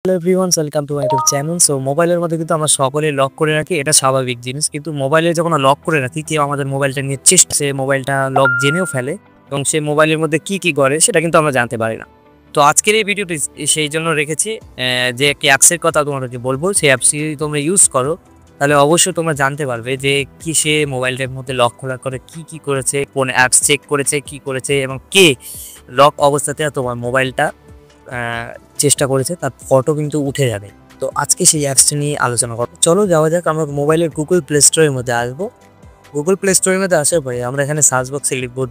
Hello everyone, welcome to my YouTube channel. So মোবাইলের মধ্যে কিন্তু আমরা সকলে লক করে রাখি, এটা স্বাভাবিক জিনিস। কিন্তু মোবাইলে যখন লক করে রাখি, কেউ আমাদের মোবাইলটা নিয়ে চেষ্টা সে মোবাইলটা লক জেনেও ফেলে এবং সে মোবাইলের মধ্যে কি কি করে সেটা কিন্তু আমরা জানতে পারি না। তো আজকের এই ভিডিওটি সেই জন্য রেখেছি যে একটি অ্যাপসের কথা তোমাদেরকে বলবো। সেই অ্যাপসটি যদি তোমরা ইউজ করো তাহলে অবশ্যই তোমরা জানতে পারবে যে কি সে মোবাইলটার মধ্যে লক খোলা করে কি কি করেছে, কোন অ্যাপস চেক করেছে, কি করেছে এবং কে লক অবস্থাতে তোমার মোবাইলটা চেষ্টা করেছে তার ফটো কিন্তু উঠে যাবে। তো আজকে সেই অ্যাপসটা নিয়ে আলোচনা করবো। চলো যাওয়া যাক। আমরা মোবাইলের গুগল প্লে স্টোরের মধ্যে আসবো। গুগল প্লে স্টোরের মধ্যে আসার পরে আমরা এখানে সার্চ বক্সে লিখবো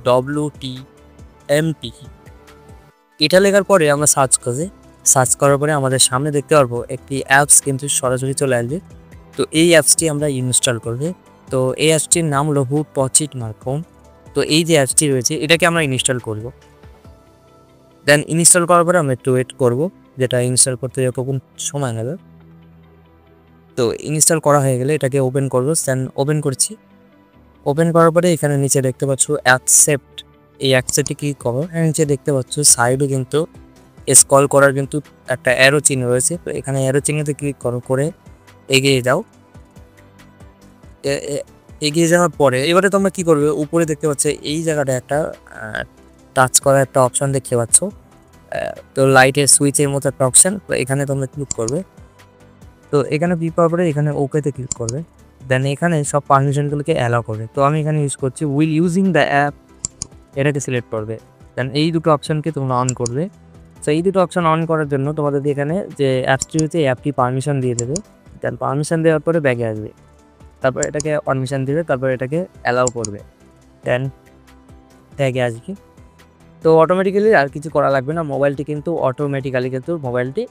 WTMP। এটা লেখার পরে আমরা সার্চ করার পরে আমাদের সামনে দেখতে পারবো একটি অ্যাপস কিন্তু সরাসরি চলে আসবে। তো এই অ্যাপসটি আমরা ইনস্টল করবে। তো এই অ্যাপসটির নাম হলো হুটপচিট.com। তো এই যে অ্যাপসটি রয়েছে এটাকে আমরা ইনস্টল করব। দেন ইনস্টল করার পরে আমরা একটু ওয়েট করবো, যেটা ইনস্টল করতে যতক্ষণ সময় নেবে। তো ইনস্টল করা হয়ে গেলে এটাকে ওপেন করবো। দেন ওপেন করছি। ওপেন করার পরে এখানে নিচে দেখতে পাচ্ছ অ্যাকসেপ্ট, এই অ্যাকসেপ্টে ক্লিক করো। নিচে দেখতে পাচ্ছ সাইডে কিন্তু স্ক্রল করার কিন্তু একটা অ্যারো চিহ্ন রয়েছে। তো এখানে অ্যারো চিহ্নতে ক্লিক করো, করে এগিয়ে যাও। এগিয়ে যাওয়ার পরে এবারে তোমরা কি করবে, উপরে দেখতে পাচ্ছ এই জায়গাটা একটা টাচ করার একটা অপশন দেখতে পাচ্ছ। তো লাইটের সুইচের মতো একটা অপশন, তো এখানে তোমরা ক্লিক করবে। তো এখানে ক্লিক করার পরে এখানে ওকেতে ক্লিক করবে। দেন এখানে সব পারমিশনগুলোকে অ্যালাউ করবে। তো আমি এখানে ইউজ করছি উইল ইউজিং দ্য অ্যাপ, এটাকে সিলেক্ট করবে। দেন এই দুটো অপশনকে তোমরা অন করবে। তো এই দুটো অপশন অন করার জন্য তোমাদের এখানে যে অ্যাপসটি হচ্ছে এই অ্যাপটি পারমিশন দিয়ে দেবে। দেন পারমিশন দেওয়ার পরে ব্যাগে আসবে, তারপর এটাকে পারমিশন দিবে, তারপর এটাকে অ্যালাউ করবে। দেন ব্যাগে আসবে। তো অটোমেটিক্যালি আর কিছু করা লাগবে না, মোবাইলটি কিন্তু অটোমেটিক্যালি কিন্তু মোবাইলটি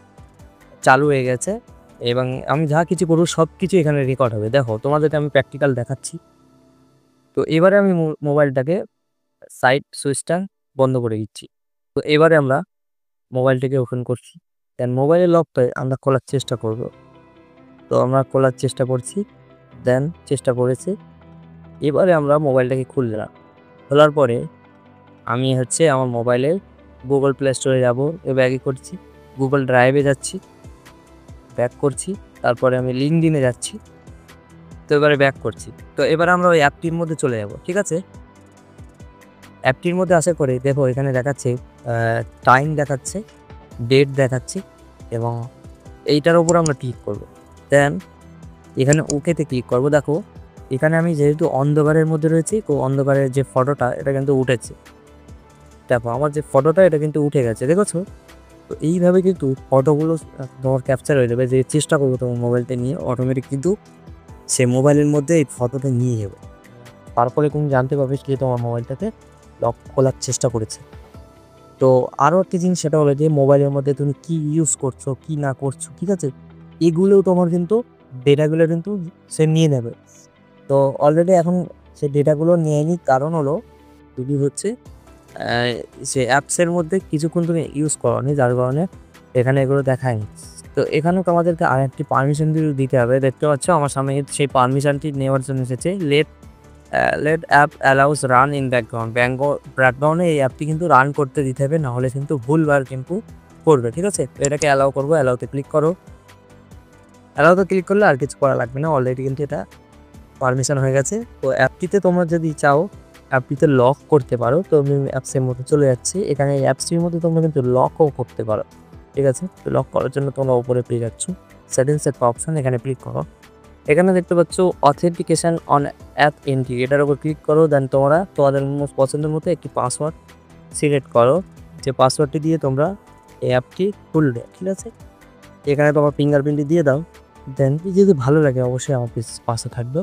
চালু হয়ে গেছে এবং আমি যা কিছু করবো সব কিছু এখানে রেকর্ড হবে। দেখো তোমাদেরকে আমি প্র্যাকটিক্যাল দেখাচ্ছি। তো এবারে আমি মোবাইলটাকে সাইড সুইচটা বন্ধ করে দিচ্ছি। তো এবারে আমরা মোবাইলটাকে ওপেন করছি। দেন মোবাইলের লকটা আমরা খোলার চেষ্টা করব। তো আমরা খোলার চেষ্টা করছি, দেন চেষ্টা করেছি। এবারে আমরা মোবাইলটাকে খুললাম। খোলার পরে আমি আমার মোবাইলের গুগল প্লে স্টোরে যাবো, ব্যাগে করছি, গুগল ড্রাইভে যাচ্ছি, ব্যাক করছি, তারপরে আমি লিঙ্কডইনে যাচ্ছি। তো এবারে ব্যাক করছি। তো এবারে আমরা ওই অ্যাপটির মধ্যে চলে যাব, ঠিক আছে। অ্যাপটির মধ্যে আসার পরে দেখো এখানে দেখাচ্ছে টাইম দেখাচ্ছে, ডেট দেখাচ্ছে এবং এইটার উপর আমরা ক্লিক করব। দেন এখানে ওকেতে ক্লিক করব। দেখো এখানে আমি যেহেতু অন্ধকারের মধ্যে রয়েছি, তো অন্ধকারের যে ফটোটা এটা কিন্তু উঠেছে। দেখো আমার যে ফটোটা এটা কিন্তু উঠে গেছে, দেখেছো। তো এইভাবে কিন্তু ফটোগুলো তোমার ক্যাপচার হয়ে যাবে। যে চেষ্টা করবো তোমার মোবাইলটা নিয়ে, অটোমেটিক কিন্তু সে মোবাইলের মধ্যে এই ফটোটা নিয়ে যাবে। তারপরে তুমি জানতে পারবে যে তোমার মোবাইলটাতে লক খোলার চেষ্টা করেছে। তো আরও একটি জিনিস সেটা হলো যে মোবাইলের মধ্যে তুমি কি ইউজ করছো কি না করছো, ঠিক আছে, এগুলোও তোমার কিন্তু ডেটাগুলো কিন্তু সে নিয়ে নেবে। তো অলরেডি এখন সে ডেটাগুলো নেয়নি, কারণ হলো তুমি সে অ্যাপসের মধ্যে কিছুক্ষণ তুমি ইউজ করোনি, যার কারণে এখানে এগুলো দেখায়নি। তো এখানেও তোমাদেরকে আর একটি পারমিশন দিতে হবে। দেখতে পাচ্ছ আমার সামনে সেই পারমিশনটি নেওয়ার জন্য এসেছে, let app allows run in ব্যাকগ্রাউন্ডে এই অ্যাপটি কিন্তু রান করতে দিতে হবে, নাহলে কিন্তু ভুলবার কিন্তু করবে, ঠিক আছে। তো এটাকে অ্যালাউ করবো, অ্যালাউতে ক্লিক করো। অ্যালাউতে ক্লিক করলে আর কিছু করা লাগবে না, অলরেডি কিন্তু এটা পারমিশন হয়ে গেছে। তো অ্যাপটিতে তোমরা যদি চাও অ্যাপটিতে লক করতে পারো। তো আমি অ্যাপসের মধ্যে চলে যাচ্ছি। এখানে এই অ্যাপসটির মধ্যে তোমরা কিন্তু লকও করতে পারো, ঠিক আছে। তো লক করার জন্য তোমরা উপরে পেয়ে যাচ্ছ সেটিংসের অপশন, এখানে ক্লিক করো। এখানে দেখতে পাচ্ছ অথেন্টিকেশন অন অ্যাপ এন্ট্রি, এটার উপর ক্লিক করো। দেন তোমাদের পছন্দের মতো একটি পাসওয়ার্ড সিলেক্ট করো, যে পাসওয়ার্ডটি দিয়ে তোমরা এই অ্যাপটি খুলবে, ঠিক আছে। এখানে তোমার ফিঙ্গারপ্রিন্টটি দিয়ে দাও। দেন যদি ভালো লাগে অবশ্যই আমার পাশে থাকবে।